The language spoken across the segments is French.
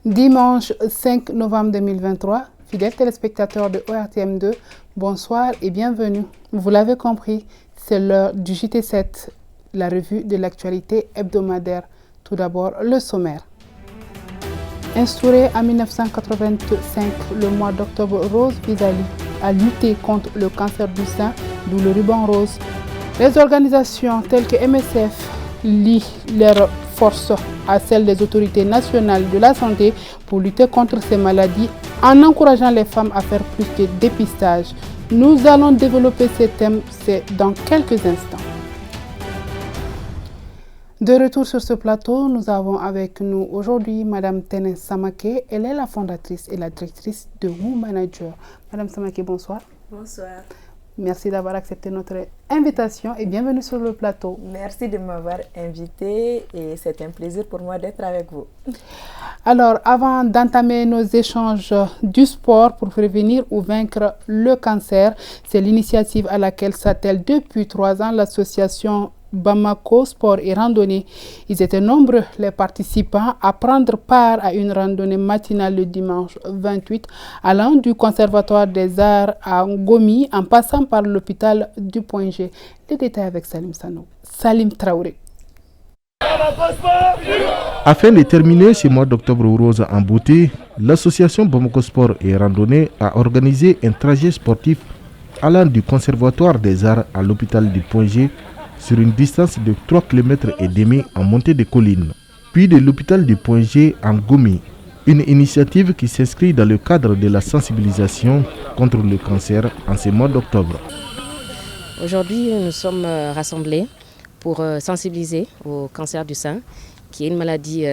Dimanche 5 novembre 2023, fidèles téléspectateurs de ORTM2, bonsoir et bienvenue. Vous l'avez compris, c'est l'heure du JT7, la revue de l'actualité hebdomadaire. Tout d'abord, le sommaire. Instauré en 1985, le mois d'octobre rose vise à lutter contre le cancer du sein, d'où le ruban rose. Les organisations telles que MSF lient leurs forces à celles des autorités nationales de la santé pour lutter contre ces maladies en encourageant les femmes à faire plus de dépistage. Nous allons développer ces thèmes dans quelques instants. De retour sur ce plateau, nous avons avec nous aujourd'hui Madame Tene Samake. Elle est la fondatrice et la directrice de Woo Manager. Madame Samake, bonsoir. Bonsoir. Merci d'avoir accepté notre invitation et bienvenue sur le plateau. Merci de m'avoir invité et c'est un plaisir pour moi d'être avec vous. Alors, avant d'entamer nos échanges du sport pour prévenir ou vaincre le cancer, c'est l'initiative à laquelle s'attelle depuis 3 ans l'association Bamako Sport et Randonnée. Ils étaient nombreux les participants à prendre part à une randonnée matinale le dimanche 28 allant du Conservatoire des Arts à Ngomi en passant par l'hôpital du Point G. Les détails avec Salim Traoré. Afin de terminer ce mois d'octobre rose en beauté, l'association Bamako Sport et Randonnée a organisé un trajet sportif allant du Conservatoire des Arts à l'hôpital du Point G sur une distance de 3,5 km en montée de collines, puis de l'hôpital du Point G en Gomi. Une initiative qui s'inscrit dans le cadre de la sensibilisation contre le cancer en ce mois d'octobre. Aujourd'hui, nous sommes rassemblés pour sensibiliser au cancer du sein, qui est une maladie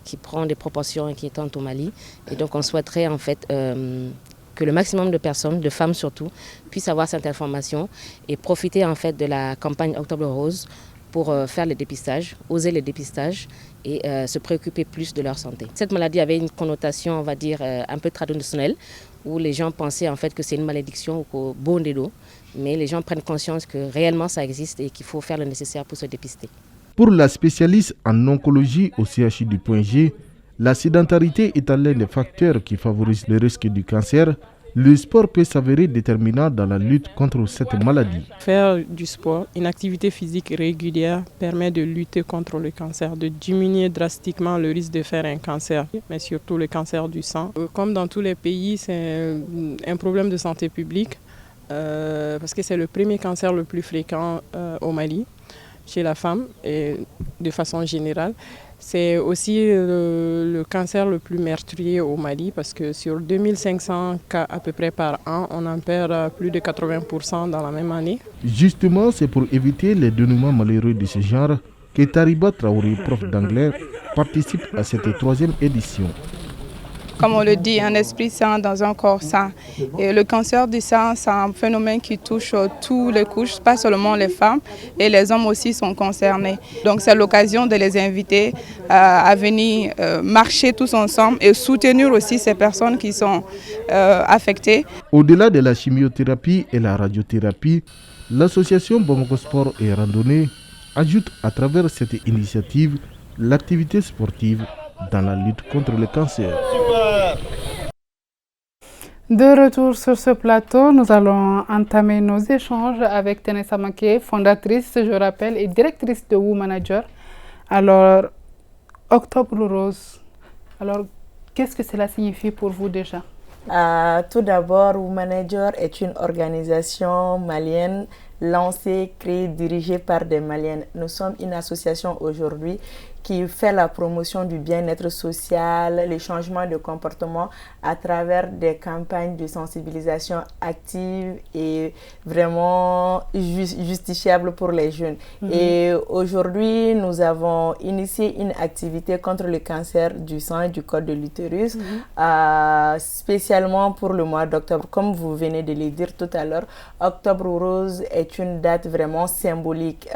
qui prend des proportions inquiétantes au Mali. Et donc on souhaiterait en fait que le maximum de personnes, de femmes surtout, puissent avoir cette information et profiter en fait de la campagne Octobre Rose pour faire le dépistage, oser le dépistage et se préoccuper plus de leur santé. Cette maladie avait une connotation, on va dire, un peu traditionnelle, où les gens pensaient en fait que c'est une malédiction ou qu'au bon des dos, mais les gens prennent conscience que réellement ça existe et qu'il faut faire le nécessaire pour se dépister. Pour la spécialiste en oncologie au CHU du Point G, la sédentarité étant l'un des facteurs qui favorisent le risque du cancer, le sport peut s'avérer déterminant dans la lutte contre cette maladie. Faire du sport, une activité physique régulière, permet de lutter contre le cancer, de diminuer drastiquement le risque de faire un cancer, mais surtout le cancer du sang. Comme dans tous les pays, c'est un problème de santé publique, parce que c'est le premier cancer le plus fréquent au Mali, chez la femme et de façon générale. C'est aussi le cancer le plus meurtrier au Mali parce que sur 2500 cas à peu près par an, on en perd plus de 80% dans la même année. Justement, c'est pour éviter les dénouements malheureux de ce genre que Tariba Traoré, prof d'anglais, participe à cette 3e édition. Comme on le dit, un esprit sain dans un corps sain. Et le cancer du sein, c'est un phénomène qui touche toutes les couches, pas seulement les femmes, et les hommes aussi sont concernés. Donc c'est l'occasion de les inviter à venir marcher tous ensemble et soutenir aussi ces personnes qui sont affectées. Au-delà de la chimiothérapie et la radiothérapie, l'association Bamako Sport et Randonnée ajoute à travers cette initiative l'activité sportive dans la lutte contre le cancer. De retour sur ce plateau, nous allons entamer nos échanges avec Tene Samake, fondatrice, je rappelle, et directrice de Woo Manager. Alors, Octobre Rose, alors qu'est-ce que cela signifie pour vous déjà? Tout d'abord, Woo Manager est une organisation malienne lancée, créée, dirigée par des Maliennes. Nous sommes une association aujourd'hui qui fait la promotion du bien-être social, les changements de comportement à travers des campagnes de sensibilisation actives et vraiment justifiables pour les jeunes. Et aujourd'hui, nous avons initié une activité contre le cancer du sein et du col de l'utérus, spécialement pour le mois d'octobre. Comme vous venez de le dire tout à l'heure, Octobre Rose est une date vraiment symbolique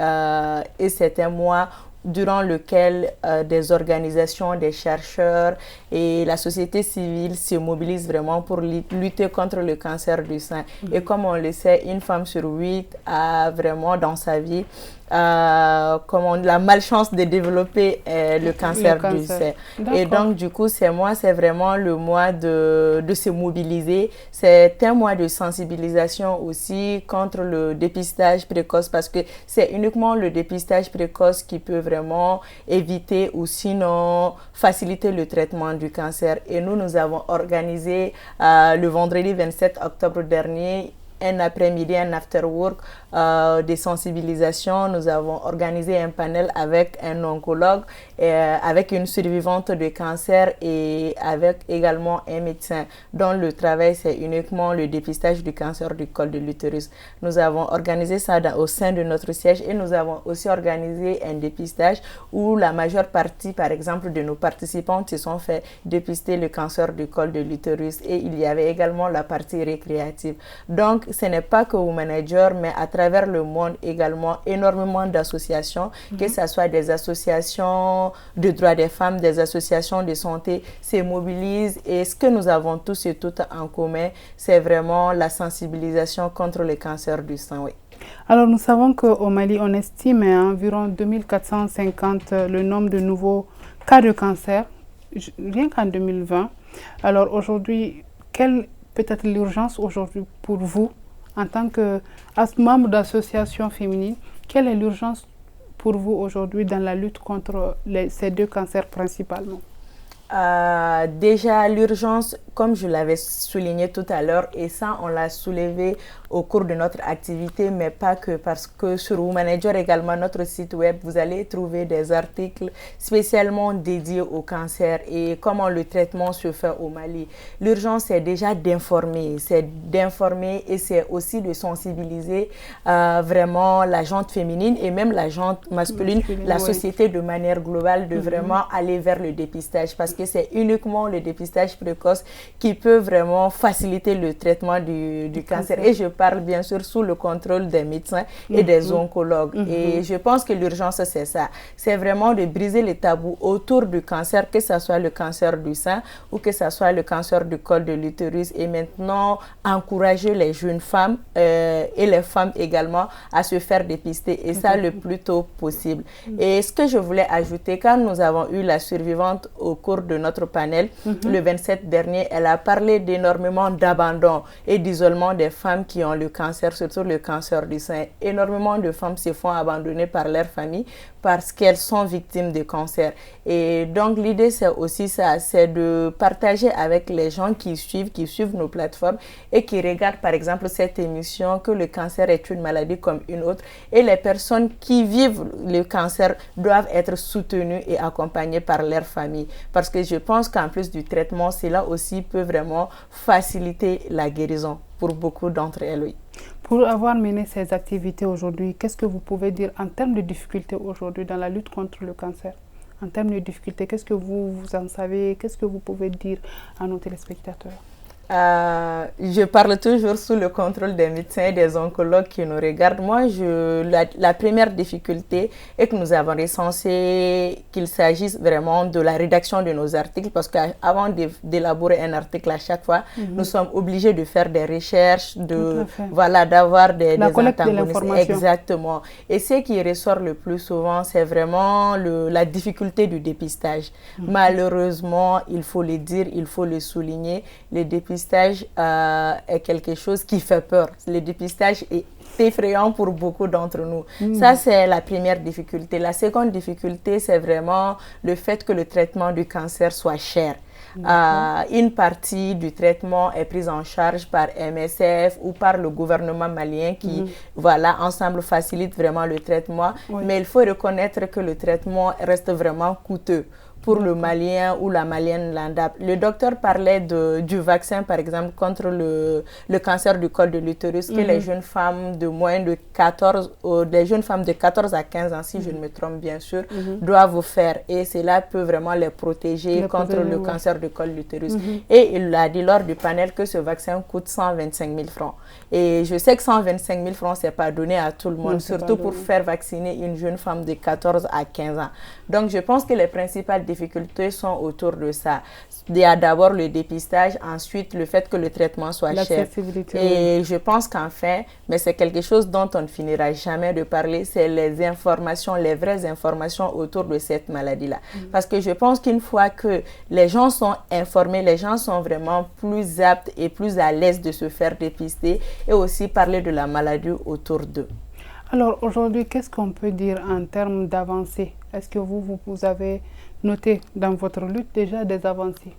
et c'est un mois durant lequel des organisations, des chercheurs et la société civile se mobilisent vraiment pour lutter contre le cancer du sein. Et comme on le sait, une femme sur 8 a vraiment dans sa vie la malchance de développer le cancer du sein. Et donc, du coup, c'est vraiment le mois de se mobiliser. C'est un mois de sensibilisation aussi contre le dépistage précoce, parce que c'est uniquement le dépistage précoce qui peut vraiment éviter ou sinon faciliter le traitement du cancer. Et nous avons organisé le vendredi 27 octobre dernier un après-midi, un after-work de sensibilisation. Nous avons organisé un panel avec un oncologue, avec une survivante de cancer et avec également un médecin dont le travail c'est uniquement le dépistage du cancer du col de l'utérus. Nous avons organisé ça au sein de notre siège et nous avons aussi organisé un dépistage où la majeure partie, par exemple, de nos participants se sont fait dépister le cancer du col de l'utérus, et il y avait également la partie récréative. Donc, ce n'est pas que au manager, mais à travers le monde également, énormément d'associations, que ce soit des associations de droits des femmes, des associations de santé, se mobilisent. Et ce que nous avons tous et toutes en commun, c'est vraiment la sensibilisation contre le cancer du sein. Oui. Alors, nous savons qu'au Mali, on estime à environ 2450 le nombre de nouveaux cas de cancer, rien qu'en 2020. Alors, aujourd'hui, quelle peut être l'urgence aujourd'hui pour vous, en tant que membre d'association féminine, quelle est l'urgence pour vous aujourd'hui dans la lutte contre ces deux cancers principalement? Déjà, l'urgence, comme je l'avais souligné tout à l'heure, et ça, on l'a soulevé au cours de notre activité, mais pas que, parce que sur Womanager également, notre site web, vous allez trouver des articles spécialement dédiés au cancer et comment le traitement se fait au Mali. L'urgence, c'est déjà d'informer, et c'est aussi de sensibiliser vraiment la gente féminine et même la gente masculine, la société de manière globale, de vraiment aller vers le dépistage, parce que c'est uniquement le dépistage précoce qui peut vraiment faciliter le traitement du cancer. Et je parle bien sûr sous le contrôle des médecins et des oncologues. Et je pense que l'urgence, c'est ça. C'est vraiment de briser les tabous autour du cancer, que ce soit le cancer du sein ou que ce soit le cancer du col de l'utérus. Et maintenant, encourager les jeunes femmes et les femmes également à se faire dépister. Et ça, le plus tôt possible. Et ce que je voulais ajouter, quand nous avons eu la survivante au cours de notre panel, le 27 dernier, elle a parlé d'énormément d'abandon et d'isolement des femmes qui ont le cancer, surtout le cancer du sein. Énormément de femmes se font abandonner par leur famille parce qu'elles sont victimes de cancer. Et donc l'idée c'est aussi ça, c'est de partager avec les gens qui suivent nos plateformes et qui regardent par exemple cette émission, que le cancer est une maladie comme une autre, et les personnes qui vivent le cancer doivent être soutenues et accompagnées par leur famille, parce que je pense qu'en plus du traitement, cela aussi peut vraiment faciliter la guérison pour beaucoup d'entre elles. Oui. Pour avoir mené ces activités aujourd'hui, qu'est-ce que vous pouvez dire en termes de difficultés aujourd'hui dans la lutte contre le cancer? En termes de difficultés, qu'est-ce que vous en savez? Qu'est-ce que vous pouvez dire à nos téléspectateurs? Je parle toujours sous le contrôle des médecins et des oncologues qui nous regardent. Moi, la première difficulté est que nous avons recensé qu'il s'agisse vraiment de la rédaction de nos articles, parce qu'avant d'élaborer un article à chaque fois, nous sommes obligés de faire des recherches, d'avoir des collecte de l'information. Exactement. Et ce qui ressort le plus souvent, c'est vraiment la difficulté du dépistage. Malheureusement, il faut le dire, il faut le souligner, le dépistage est quelque chose qui fait peur. Le dépistage est effrayant pour beaucoup d'entre nous. Ça, c'est la première difficulté. La seconde difficulté, c'est vraiment le fait que le traitement du cancer soit cher. Une partie du traitement est prise en charge par MSF ou par le gouvernement malien qui, ensemble facilite vraiment le traitement. Mais il faut reconnaître que le traitement reste vraiment coûteux pour le Malien ou la Malienne lambda. Le docteur parlait du vaccin, par exemple, contre le cancer du col de l'utérus, que les jeunes femmes de moins de 14, les jeunes femmes de 14 à 15 ans, si je ne me trompe bien sûr, doivent faire. Et cela peut vraiment les protéger contre le cancer du col de l'utérus. Et il a dit lors du panel que ce vaccin coûte 125 000 francs. Et je sais que 125 000 francs, ce n'est pas donné à tout le monde, surtout pour faire vacciner une jeune femme de 14 à 15 ans. Donc, je pense que les principales difficultés sont autour de ça. il y a d'abord le dépistage, ensuite le fait que le traitement soit cher. Et je pense qu'enfin, mais c'est quelque chose dont on ne finira jamais de parler, c'est les informations, les vraies informations autour de cette maladie-là. Parce que je pense qu'une fois que les gens sont informés, les gens sont vraiment plus aptes et plus à l'aise de se faire dépister et aussi parler de la maladie autour d'eux. Alors aujourd'hui, qu'est-ce qu'on peut dire en termes d'avancées? Est-ce que vous avez noté dans votre lutte déjà des avancées?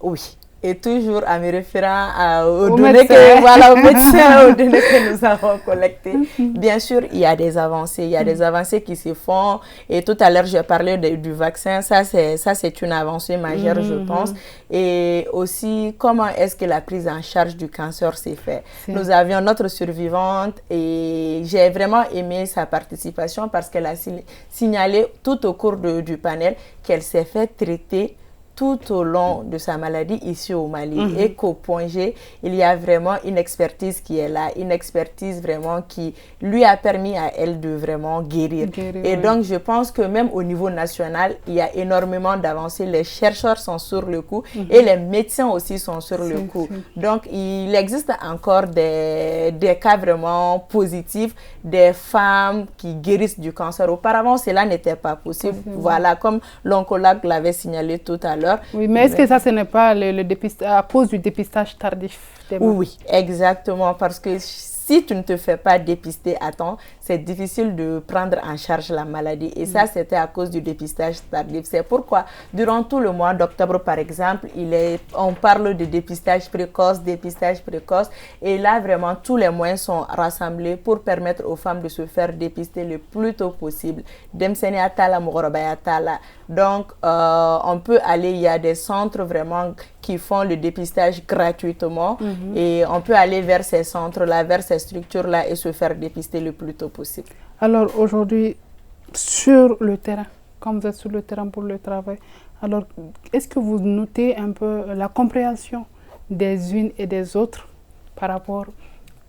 Oui. Et toujours en me référant aux données aux médecins, aux données que nous avons collectées. Bien sûr, il y a des avancées. Il y a des avancées qui se font. Et tout à l'heure, j'ai parlé du vaccin. Ça, c'est une avancée majeure, je pense. Et aussi, comment est-ce que la prise en charge du cancer s'est faite? Nous avions notre survivante et j'ai vraiment aimé sa participation parce qu'elle a signalé tout au cours du panel qu'elle s'est fait traiter tout au long de sa maladie ici au Mali et qu'au point G, il y a vraiment une expertise qui est là, une expertise vraiment qui lui a permis à elle de vraiment guérir. Et donc, je pense que même au niveau national, il y a énormément d'avancées. Les chercheurs sont sur le coup et les médecins aussi sont sur le coup. Donc, il existe encore des cas vraiment positifs, des femmes qui guérissent du cancer. Auparavant, cela n'était pas possible. Voilà, comme l'oncologue l'avait signalé tout à l'heure. Oui, mais est-ce que ça, ce n'est pas à cause du dépistage tardif? Oui, exactement, parce que si tu ne te fais pas dépister à temps, c'est difficile de prendre en charge la maladie. Et ça, c'était à cause du dépistage tardif. C'est pourquoi, durant tout le mois d'octobre, par exemple, on parle de dépistage précoce. Et là, vraiment, tous les moyens sont rassemblés pour permettre aux femmes de se faire dépister le plus tôt possible. Donc, on peut aller, il y a des centres vraiment qui font le dépistage gratuitement. Et on peut aller vers ces centres-là, vers ces structures-là et se faire dépister le plus tôt possible. Alors aujourd'hui, sur le terrain, comme vous êtes sur le terrain pour le travail, alors est-ce que vous notez un peu la compréhension des unes et des autres par rapport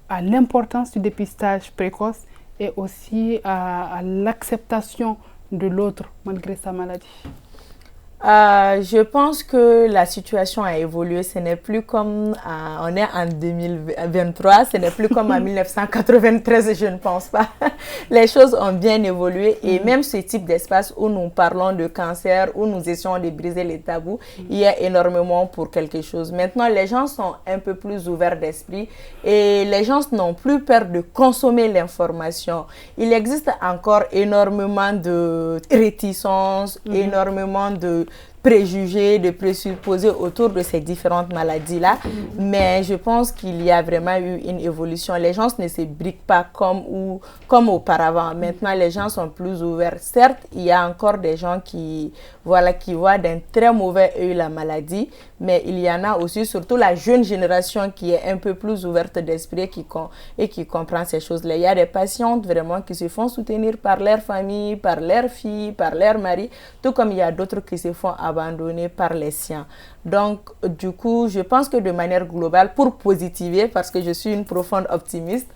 à l'importance du dépistage précoce et aussi à l'acceptation de l'autre malgré sa maladie? Je pense que la situation a évolué. Ce n'est plus comme on est en 2023, ce n'est plus comme en 1993, je ne pense pas. Les choses ont bien évolué et même ce type d'espace où nous parlons de cancer, où nous essayons de briser les tabous, il y a énormément pour quelque chose. Maintenant, les gens sont un peu plus ouverts d'esprit et les gens n'ont plus peur de consommer l'information. Il existe encore énormément de réticences, énormément de préjugés, de présupposés autour de ces différentes maladies-là. Mais je pense qu'il y a vraiment eu une évolution. Les gens ne se briquent pas comme auparavant. Maintenant, les gens sont plus ouverts. Certes, il y a encore des gens qui voient d'un très mauvais œil la maladie, mais il y en a aussi, surtout la jeune génération qui est un peu plus ouverte d'esprit et qui comprend ces choses-là. Il y a des patientes vraiment qui se font soutenir par leur famille, par leurs filles, par leur mari, tout comme il y a d'autres qui se font abandonner par les siens. Donc, du coup, je pense que de manière globale, pour positiver, parce que je suis une profonde optimiste,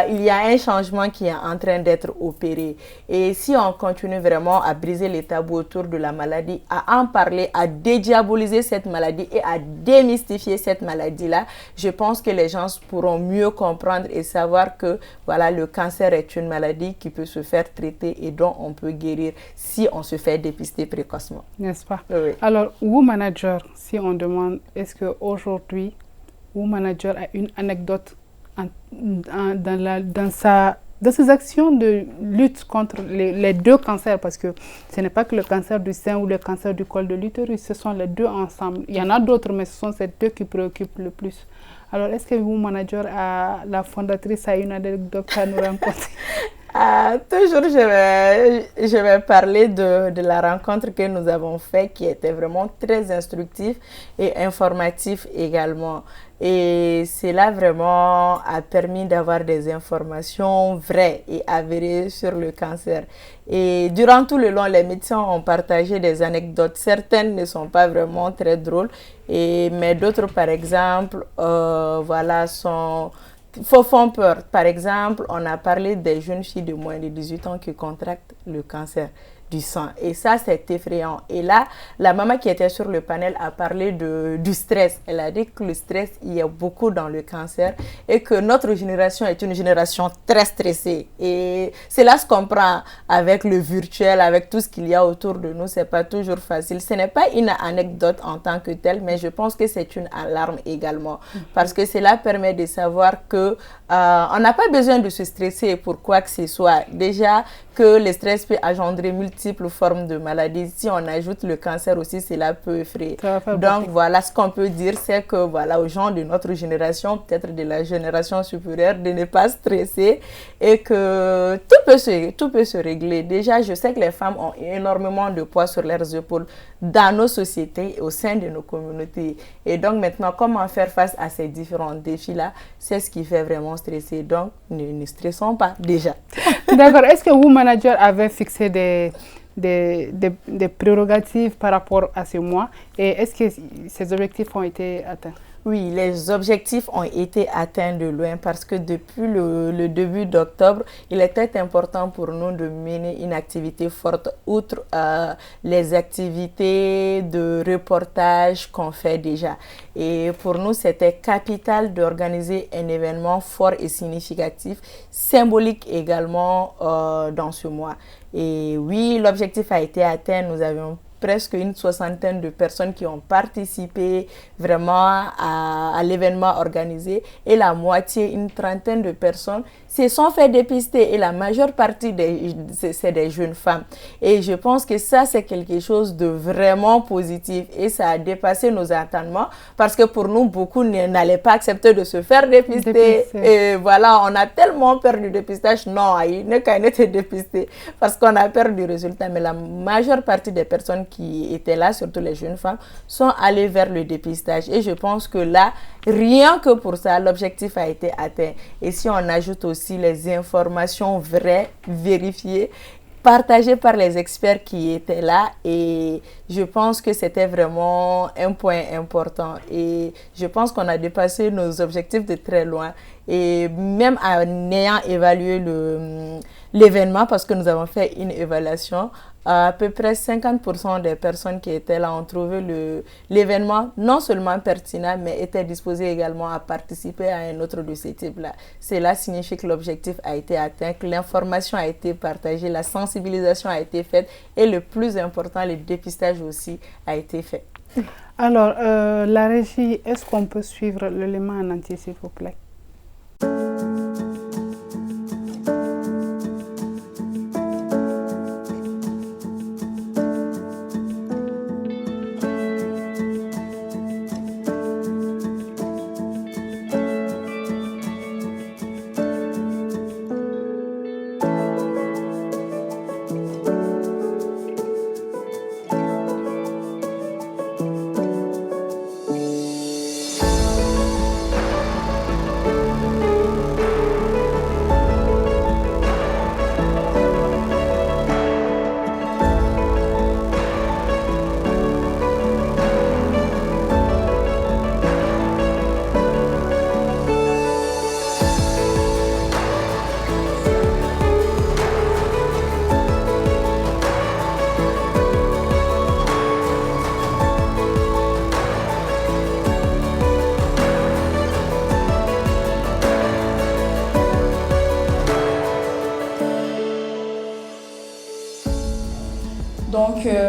il y a un changement qui est en train d'être opéré. Et si on continue vraiment à briser les tabous autour de la maladie, à en parler, à dédiaboliser cette maladie et à démystifier cette maladie-là, je pense que les gens pourront mieux comprendre et savoir que voilà, le cancer est une maladie qui peut se faire traiter et dont on peut guérir si on se fait dépister précocement. N'est-ce pas? Oui. Alors, Womanager, si on demande, est-ce qu'aujourd'hui, Womanager a une anecdote dans ses actions de lutte contre les deux cancers, parce que ce n'est pas que le cancer du sein ou le cancer du col de l'utérus, ce sont les deux ensemble. Il y en a d'autres, mais ce sont ces deux qui préoccupent le plus. Alors, est-ce que Womanager, la fondatrice, a une anecdote à nous raconter? Toujours, je vais parler de la rencontre que nous avons faite qui était vraiment très instructive et informative également. Et cela vraiment a permis d'avoir des informations vraies et avérées sur le cancer. Et durant tout le long, les médecins ont partagé des anecdotes. Certaines ne sont pas vraiment très drôles, mais d'autres, par exemple, font peur. Par exemple, on a parlé des jeunes filles de moins de 18 ans qui contractent le cancer. du sang. Et ça, c'est effrayant. Et là, la maman qui était sur le panel a parlé du stress. Elle a dit que le stress, il y a beaucoup dans le cancer et que notre génération est une génération très stressée. Et cela se comprend avec le virtuel, avec tout ce qu'il y a autour de nous. C'est pas toujours facile. Ce n'est pas une anecdote en tant que telle, mais je pense que c'est une alarme également. Parce que cela permet de savoir que on n'a pas besoin de se stresser pour quoi que ce soit. Déjà, que le stress peut engendrer multiples formes de maladies. Si on ajoute le cancer aussi, cela peut effrayer. Donc voilà, ce qu'on peut dire, c'est que voilà, aux gens de notre génération, peut-être de la génération supérieure, de ne pas stresser et que tout peut se régler. Déjà, je sais que les femmes ont énormément de poids sur leurs épaules dans nos sociétés et au sein de nos communautés. Et donc maintenant, comment faire face à ces différents défis-là, c'est ce qui fait vraiment stresser. Donc, ne stressons pas déjà. D'accord. Est-ce que vous, manager, avez fixé des prérogatives par rapport à ce mois et est-ce que ces objectifs ont été atteints? Oui, les objectifs ont été atteints de loin parce que depuis le début d'octobre, il était important pour nous de mener une activité forte outre les activités de reportage qu'on fait déjà. Et pour nous, c'était capital d'organiser un événement fort et significatif, symbolique également dans ce mois. Et oui, l'objectif a été atteint. Nous avions presque une 60aine de personnes qui ont participé vraiment à l'événement organisé et la moitié, une 30aine de personnes se sont fait dépister et la majeure partie c'est des jeunes femmes. Et je pense que ça, c'est quelque chose de vraiment positif et ça a dépassé nos entendements parce que pour nous, beaucoup n'allaient pas accepter de se faire dépister. Et voilà, on a tellement peur du dépistage. Non, il n'est qu'à être dépisté parce qu'on a peur du résultat. Mais la majeure partie des personnes qui étaient là, surtout les jeunes femmes, sont allées vers le dépistage. Et je pense que là, rien que pour ça, l'objectif a été atteint. Et si on ajoute aussi les informations vraies, vérifiées, partagées par les experts qui étaient là, et je pense que c'était vraiment un point important. Et je pense qu'on a dépassé nos objectifs de très loin. Et même en ayant évalué l'événement, parce que nous avons fait une évaluation, à peu près 50% des personnes qui étaient là ont trouvé l'événement non seulement pertinent, mais étaient disposées également à participer à un autre de ces types-là. Cela signifie que l'objectif a été atteint, que l'information a été partagée, la sensibilisation a été faite et le plus important, le dépistage aussi a été fait. Alors, la régie, est-ce qu'on peut suivre l'élément en entier, s'il vous plaît?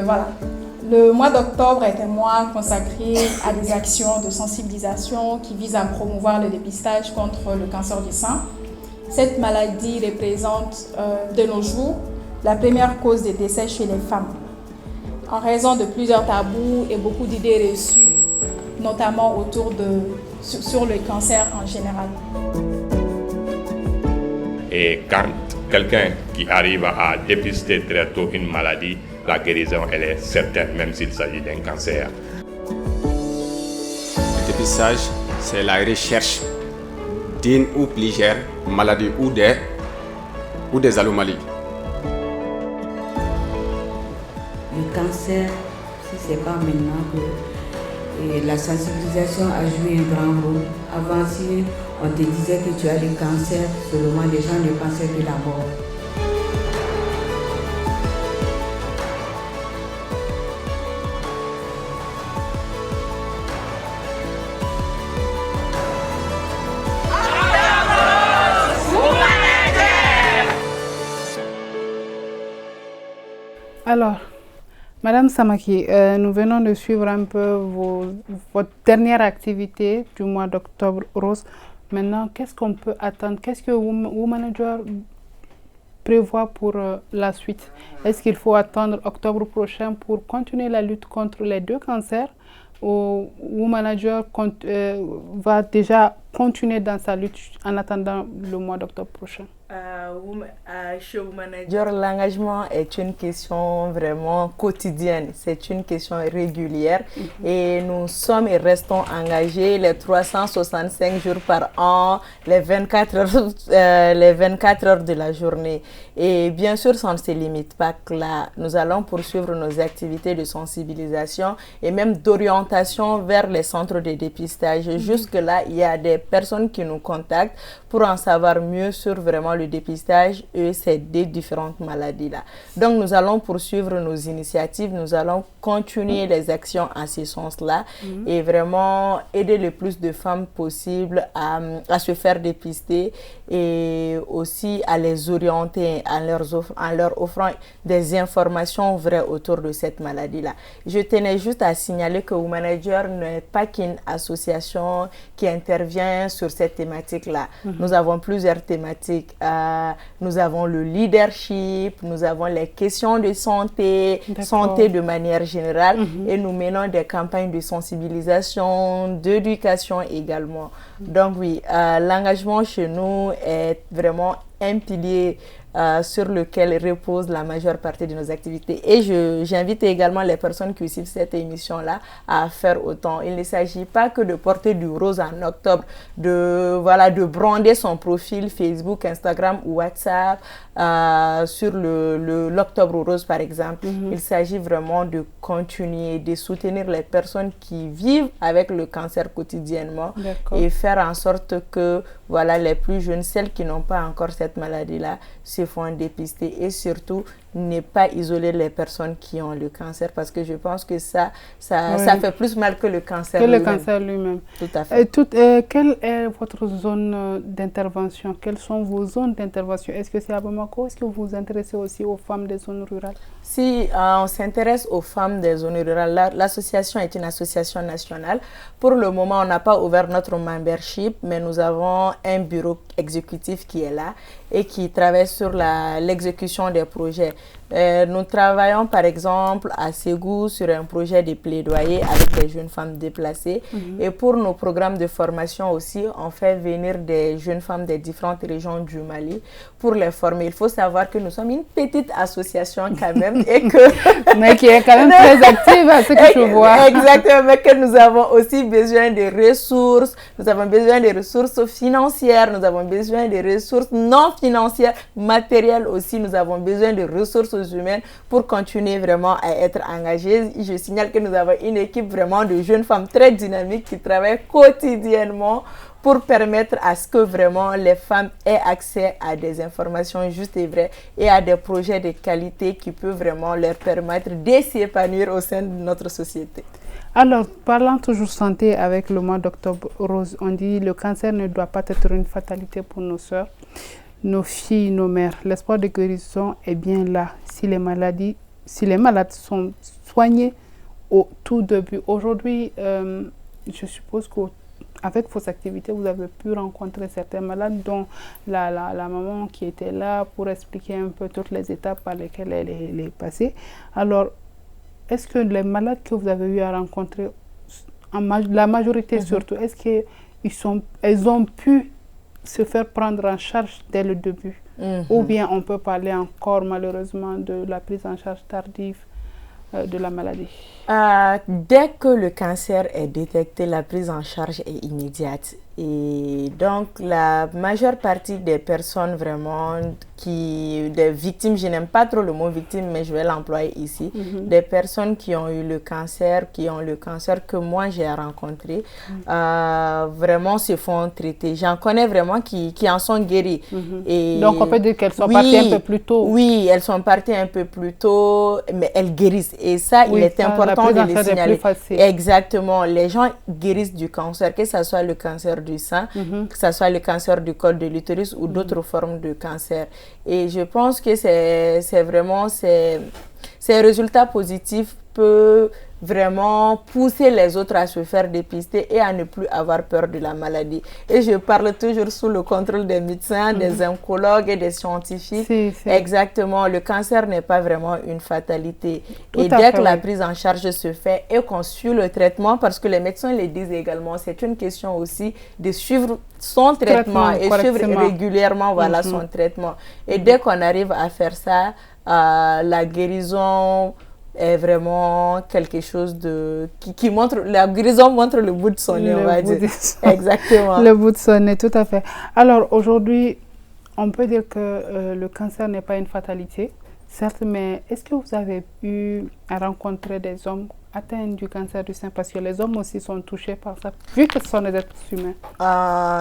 Voilà. Le mois d'octobre est un mois consacré à des actions de sensibilisation qui visent à promouvoir le dépistage contre le cancer du sein. Cette maladie représente de nos jours la première cause de décès chez les femmes, en raison de plusieurs tabous et beaucoup d'idées reçues, notamment sur le cancer en général. Et quand quelqu'un qui arrive à dépister très tôt une maladie, la guérison, elle est certaine, même s'il s'agit d'un cancer. Le dépistage, c'est la recherche d'une ou plusieurs maladies ou des anomalies. Le cancer, si ce n'est pas maintenant que la sensibilisation a joué un grand rôle. Avant, si on te disait que tu as le cancer, seulement les gens ne pensaient que la mort. Alors, Madame Samaki, nous venons de suivre un peu votre dernière activité du mois d'octobre rose. Maintenant, qu'est-ce qu'on peut attendre? Qu'est-ce que Womanager prévoit pour la suite? Est-ce qu'il faut attendre octobre prochain pour continuer la lutte contre les 2 cancers? Ou Womanager va déjà continuer dans sa lutte en attendant le mois d'octobre prochain? Chez Womanager, l'engagement est une question vraiment quotidienne, c'est une question régulière et nous sommes et restons engagés les 365 jours par an, les 24 heures de la journée. Et bien sûr, ça ne se limite pas que là. Nous allons poursuivre nos activités de sensibilisation et même d'orientation vers les centres de dépistage. Jusque-là, il y a des personnes qui nous contactent pour en savoir mieux sur vraiment le dépistage et ces différentes maladies-là. Donc, nous allons poursuivre nos initiatives, nous allons continuer les actions en ce sens-là et vraiment aider le plus de femmes possible à se faire dépister et aussi à les orienter en leur offrant des informations vraies autour de cette maladie-là. Je tenais juste à signaler que Womanager n'est pas qu'une association qui intervient sur cette thématique-là. Nous avons plusieurs thématiques. Nous avons le leadership, nous avons les questions de santé de manière générale et nous menons des campagnes de sensibilisation, d'éducation également. Donc oui, l'engagement chez nous est vraiment un pilier sur lequel repose la majeure partie de nos activités. Et j'invite également les personnes qui suivent cette émission-là à faire autant. Il ne s'agit pas que de porter du rose en octobre, de brander son profil Facebook, Instagram ou WhatsApp sur l'octobre rose par exemple. Il s'agit vraiment de continuer, de soutenir les personnes qui vivent avec le cancer quotidiennement et faire en sorte que les plus jeunes, celles qui n'ont pas encore cette maladie-là, se font dépister et surtout ne pas isoler les personnes qui ont le cancer parce que je pense que ça fait plus mal que le cancer lui-même. Que le cancer lui-même. Tout à fait. Quelle est votre zone d'intervention? Quelles sont vos zones d'intervention? Est-ce que c'est à Bamako? Est-ce que vous vous intéressez aussi aux femmes des zones rurales? Si on s'intéresse aux femmes des zones rurales, l'association est une association nationale. Pour le moment, on n'a pas ouvert notre membership, mais nous avons un bureau exécutif qui est là et qui travaille sur l'exécution des projets. Nous travaillons par exemple à Ségou sur un projet de plaidoyer avec des jeunes femmes déplacées et pour nos programmes de formation aussi, on fait venir des jeunes femmes des différentes régions du Mali pour les former. Il faut savoir que nous sommes une petite association quand même et que... mais qui est quand même très active à ce que je vois. Exactement, mais que nous avons aussi besoin de ressources, nous avons besoin de ressources financières, nous avons besoin de ressources non financières, matérielles aussi, nous avons besoin de ressources humaines pour continuer vraiment à être engagées. Je signale que nous avons une équipe vraiment de jeunes femmes très dynamiques qui travaillent quotidiennement pour permettre à ce que vraiment les femmes aient accès à des informations justes et vraies et à des projets de qualité qui peuvent vraiment leur permettre de s'épanouir au sein de notre société. Alors, parlant toujours santé avec le mois d'octobre rose, on dit le cancer ne doit pas être une fatalité pour nos sœurs, nos filles, nos mères. L'espoir de guérison est bien là si les malades sont soignés au tout début. Aujourd'hui, je suppose qu'avec vos activités, vous avez pu rencontrer certains malades, dont la maman qui était là pour expliquer un peu toutes les étapes par lesquelles elle est passée. Alors, est-ce que les malades que vous avez eu à rencontrer, la majorité surtout, est-ce qu'elles ont pu se faire prendre en charge dès le début? Ou bien on peut parler encore malheureusement de la prise en charge tardive de la maladie? Dès que le cancer est détecté, la prise en charge est immédiate. Et donc, la majeure partie des personnes vraiment des victimes, je n'aime pas trop le mot victime, mais je vais l'employer ici, des personnes qui ont eu le cancer, que moi j'ai rencontré, vraiment se font traiter. J'en connais vraiment qui en sont guéris. Et donc, on peut dire qu'elles sont parties un peu plus tôt. Oui, elles sont parties un peu plus tôt, mais elles guérissent. Et ça, il est important de le signaler. Exactement. Les gens guérissent du cancer, que ce soit le cancer du sein, que ce soit le cancer du col de l'utérus ou d'autres formes de cancer. Et je pense que c'est vraiment ces résultats positifs peuvent vraiment pousser les autres à se faire dépister et à ne plus avoir peur de la maladie. Et je parle toujours sous le contrôle des médecins, des oncologues et des scientifiques. Exactement, le cancer n'est pas vraiment une fatalité. Et dès que la prise en charge se fait et qu'on suit le traitement, parce que les médecins le disent également, c'est une question aussi de suivre son traitement et suivre régulièrement son traitement. Et dès qu'on arrive à faire ça, la guérison est vraiment quelque chose qui montre, la guérison montre le bout de son nez, on va dire. Exactement. Le bout de son nez, tout à fait. Alors aujourd'hui, on peut dire que le cancer n'est pas une fatalité, certes, mais est-ce que vous avez eu à rencontrer des hommes atteints du cancer du sein, parce que les hommes aussi sont touchés par ça, vu que ce sont des êtres humains?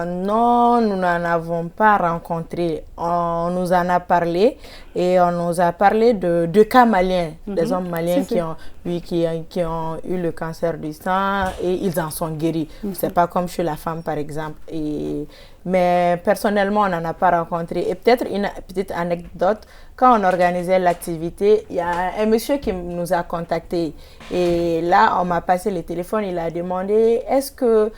Non, nous n'en avons pas rencontré. On nous en a parlé et on nous a parlé de cas maliens, des hommes maliens qui ont eu le cancer du sein et ils en sont guéris. C'est pas comme chez la femme, par exemple. Mais personnellement, on n'en a pas rencontré. Et peut-être une petite anecdote, quand on organisait l'activité, il y a un monsieur qui nous a contactés. Et là, on m'a passé le téléphone, il a demandé, est-ce que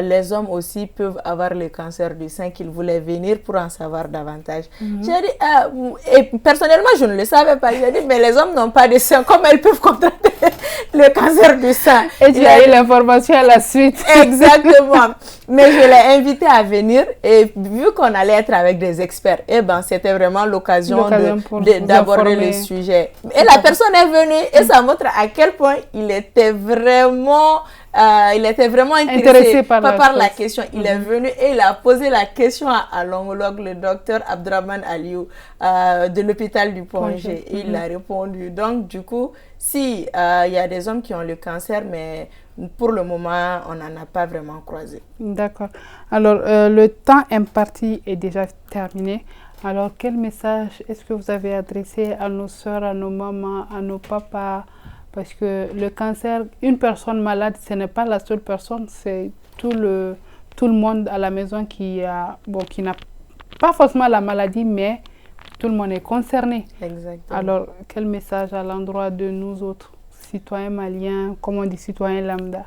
les hommes aussi peuvent avoir le cancer du sein, qu'il voulait venir pour en savoir davantage. J'ai dit, et personnellement, je ne le savais pas. J'ai dit, mais les hommes n'ont pas de sein, comment ils peuvent contracter le cancer du sein? Et tu as eu l'information à la suite. Exactement. Mais je l'ai invité à venir et vu qu'on allait être avec des experts, c'était vraiment l'occasion d'aborder le sujet. Et la personne est venue et ça montre à quel point il était vraiment intéressé par la question. Il est venu et il a posé la question à l'oncologue, le docteur Abdraman Aliou de l'hôpital du Pongé. Et il a répondu. Donc, du coup, si il y a des hommes qui ont le cancer, mais pour le moment, on n'en a pas vraiment croisé. D'accord. Alors, le temps imparti est déjà terminé. Alors, quel message est-ce que vous avez adressé à nos soeurs, à nos mamans, à nos papas? Parce que le cancer, une personne malade, ce n'est pas la seule personne, c'est tout le monde à la maison qui n'a pas forcément la maladie, mais tout le monde est concerné. Exactement. Alors, quel message à l'endroit de nous autres, citoyens maliens, comme on dit, citoyens lambda?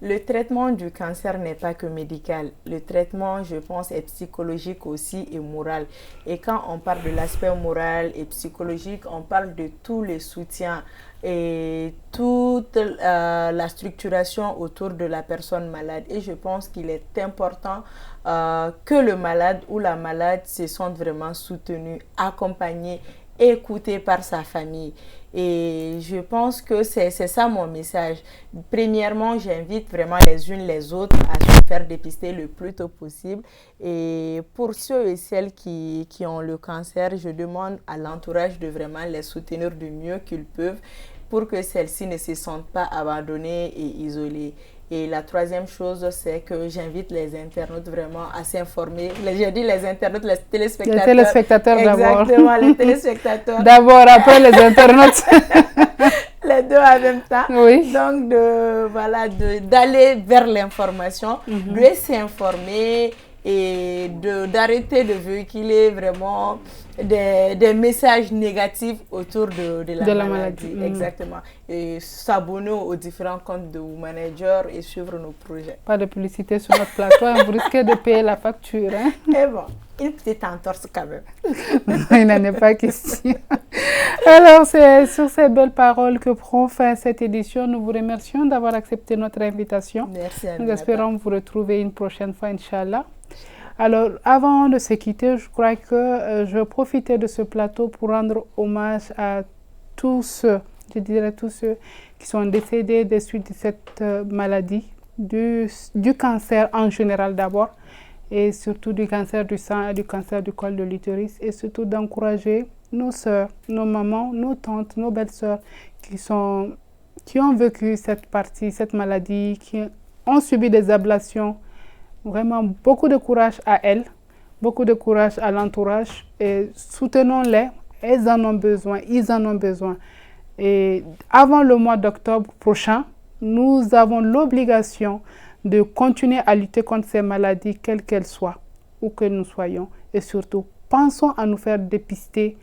Le traitement du cancer n'est pas que médical. Le traitement, je pense, est psychologique aussi et moral. Et quand on parle de l'aspect moral et psychologique, on parle de tous les soutiens et toute la structuration autour de la personne malade. Et je pense qu'il est important que le malade ou la malade se sente vraiment soutenu, accompagné, écouté par sa famille. Et je pense que c'est ça mon message. Premièrement, j'invite vraiment les unes les autres à se faire dépister le plus tôt possible. Et pour ceux et celles qui ont le cancer, je demande à l'entourage de vraiment les soutenir du mieux qu'ils peuvent pour que celles-ci ne se sentent pas abandonnées et isolées. Et la troisième chose, c'est que j'invite les internautes vraiment à s'informer. J'ai dit les internautes, les téléspectateurs. Les téléspectateurs d'abord. Exactement, les téléspectateurs. D'abord, après les internautes. Les deux en même temps. Oui. Donc, d'aller vers l'information, de s'informer et d'arrêter de véhiculer vraiment des messages négatifs autour de la maladie. Exactement. Et s'abonner aux différents comptes de Womanager et suivre nos projets. Pas de publicité sur notre plateau, vous risquez de payer la facture. Hein? Et bon, une petite entorse quand même. Il n'en est pas question. Alors, c'est sur ces belles paroles que prend fin cette édition. Nous vous remercions d'avoir accepté notre invitation. Merci à nous espérons vous retrouver une prochaine fois, Inch'Allah. Alors, avant de se quitter, je crois que je vais profiter de ce plateau pour rendre hommage à tous ceux, je dirais tous ceux qui sont décédés des suites de cette maladie, du cancer en général d'abord, et surtout du cancer du sein et du cancer du col de l'utérus, et surtout d'encourager nos sœurs, nos mamans, nos tantes, nos belles-sœurs qui ont vécu cette maladie, qui ont subi des ablations. Vraiment, beaucoup de courage à elles, beaucoup de courage à l'entourage et soutenons-les, elles en ont besoin, ils en ont besoin. Et avant le mois d'octobre prochain, nous avons l'obligation de continuer à lutter contre ces maladies, quelles qu'elles soient, où que nous soyons, et surtout pensons à nous faire dépister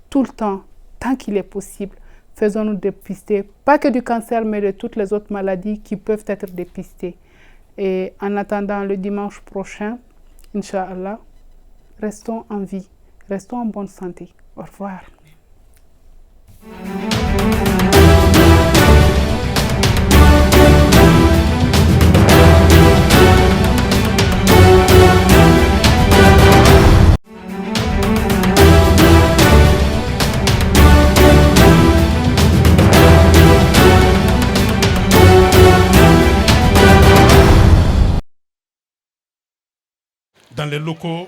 tout le temps, tant qu'il est possible. Faisons-nous dépister, pas que du cancer, mais de toutes les autres maladies qui peuvent être dépistées. Et en attendant le dimanche prochain, Inch'Allah, restons en vie, restons en bonne santé. Au revoir. Dans les locaux